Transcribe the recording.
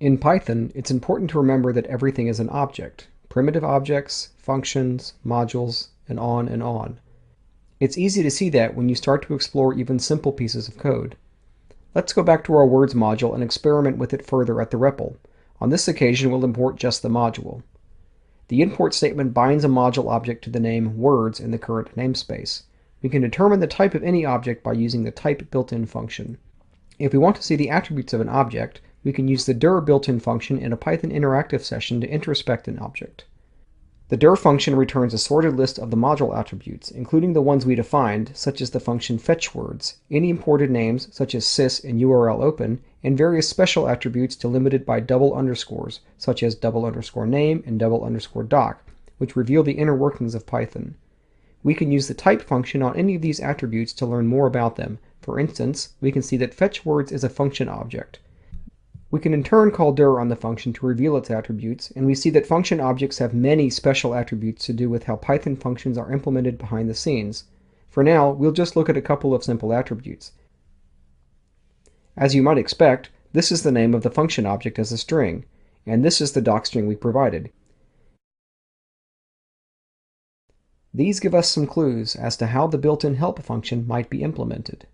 In Python, it's important to remember that everything is an object. Primitive objects, functions, modules, and on and on. It's easy to see that when you start to explore even simple pieces of code. Let's go back to our words module and experiment with it further at the REPL. On this occasion, we'll import just the module. The import statement binds a module object to the name words in the current namespace. We can determine the type of any object by using the type built-in function. If we want to see the attributes of an object, we can use the dir built-in function in a Python interactive session to introspect an object. The dir function returns a sorted list of the module attributes, including the ones we defined, such as the function fetchWords, any imported names such as sys and URL open, and various special attributes delimited by double underscores, such as _name and _doc, which reveal the inner workings of Python. We can use the type function on any of these attributes to learn more about them. For instance, we can see that fetchWords is a function object. We can in turn call dir on the function to reveal its attributes, and we see that function objects have many special attributes to do with how Python functions are implemented behind the scenes. For now, we'll just look at a couple of simple attributes. As you might expect, this is the name of the function object as a string, and this is the docstring we provided. These give us some clues as to how the built-in help function might be implemented.